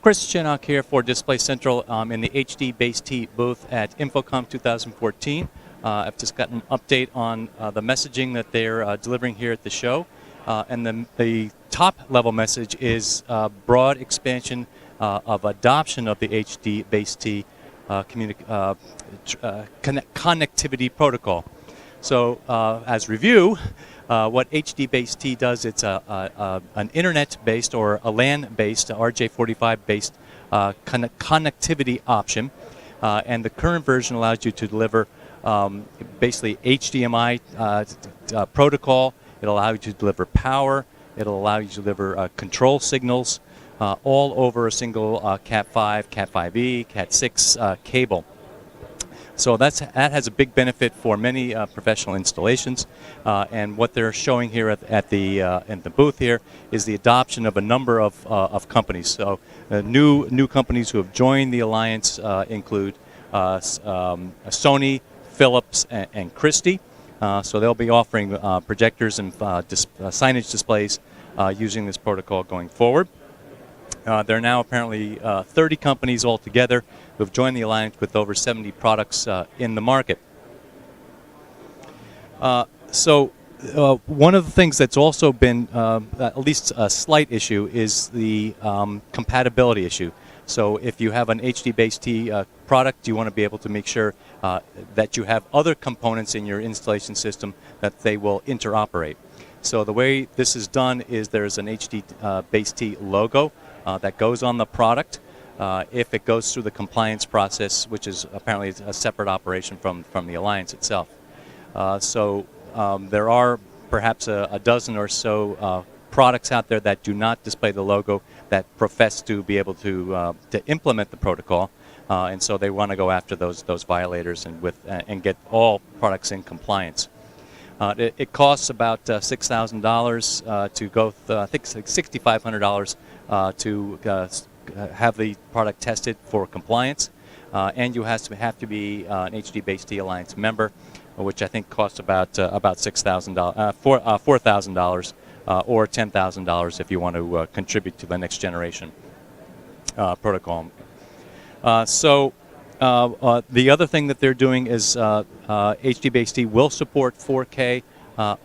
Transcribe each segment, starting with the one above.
Chris Chinnock here for Display Central in the HDBaseT booth at InfoComm 2014. I've just got an update on the messaging that they're delivering here at the show. And the top level message is broad expansion of adoption of the HDBaseT connectivity protocol. So as review, what HDBaseT does, it's an internet-based or a LAN-based, RJ45-based connectivity option. And the current version allows you to deliver basically HDMI protocol. It'll allow you to deliver power. It'll allow you to deliver control signals all over a single Cat5, Cat5e, Cat6 cable. So that has a big benefit for many professional installations, and what they're showing here at the in the booth here is the adoption of a number of companies. So new companies who have joined the alliance include Sony, Philips, and Christie. So they'll be offering projectors and signage displays using this protocol going forward. There are now apparently 30 companies altogether who have joined the alliance with over 70 products in the market. So one of the things that's also been at least a slight issue is the compatibility issue. So if you have an HDBaseT product, you want to be able to make sure that you have other components in your installation system that they will interoperate. So the way this is done is there's an HDBaseT logo that goes on the product if it goes through the compliance process, which is apparently a separate operation from the alliance itself. So there are perhaps a dozen or so products out there that do not display the logo that profess to be able to implement the protocol, and so they want to go after those violators and get all products in compliance. It costs about $6,000 to go. I think it's like $6,500 to have the product tested for compliance, and you have to be an HDBaseT Alliance member, which I think costs about $4,000 or $10,000 if you want to contribute to the next generation protocol. So the other thing that they're doing is HDBaseT will support 4K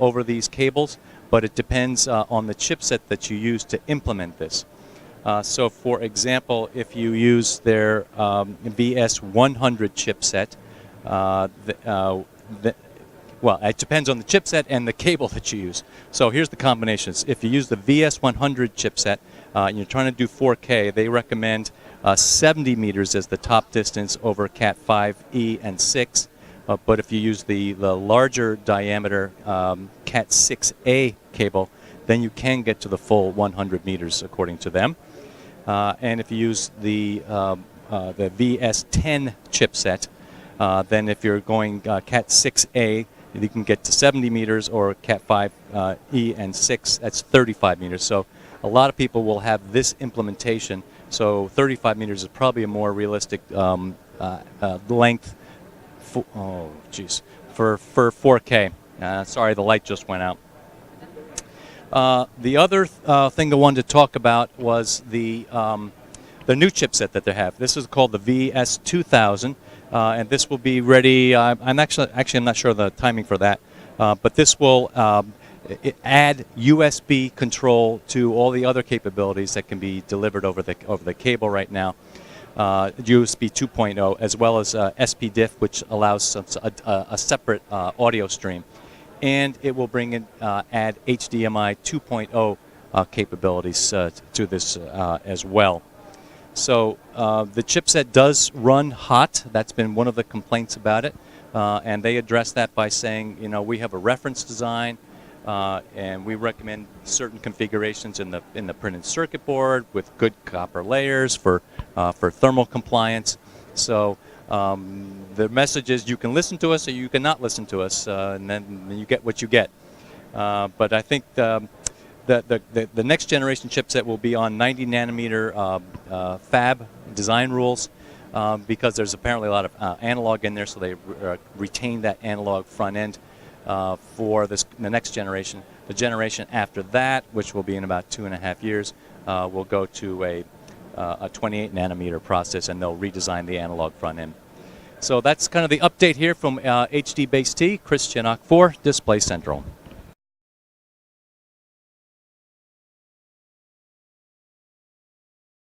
over these cables, but it depends on the chipset that you use to implement this. So for example, if you use their VS100 chipset, well, it depends on the chipset and the cable that you use. So here's the combinations. If you use the VS100 chipset and you're trying to do 4K, they recommend 70 meters as the top distance over Cat5e and 6. But if you use the larger diameter Cat6a cable, then you can get to the full 100 meters according to them. And if you use the VS10 chipset, then if you're going Cat6a, you can get to 70 meters, or Cat5e and 6, that's 35 meters. So a lot of people will have this implementation. So 35 meters is probably a more realistic length for 4K. Sorry, the light just went out. The other thing I wanted to talk about was the new chipset that they have. This is called the VS2000. And this will be ready. I'm actually I'm not sure of the timing for that, but this will add USB control to all the other capabilities that can be delivered over the cable right now. USB 2.0, as well as SPDIF, which allows a separate audio stream, and it will bring in add HDMI 2.0 capabilities to this as well. So the chipset does run hot. That's been one of the complaints about it, and they address that by saying, you know, we have a reference design, and we recommend certain configurations in the printed circuit board with good copper layers for thermal compliance. So the message is you can listen to us or you cannot listen to us, and then you get what you get. But I think the next generation chipset will be on 90 nanometer fab design rules, because there's apparently a lot of analog in there, so they retain that analog front end for the next generation. The generation after that, which will be in about 2.5 years, will go to a a 28 nanometer process, and they'll redesign the analog front end. So that's kind of the update here from HDBaseT, Chris Chinnock for Display Central.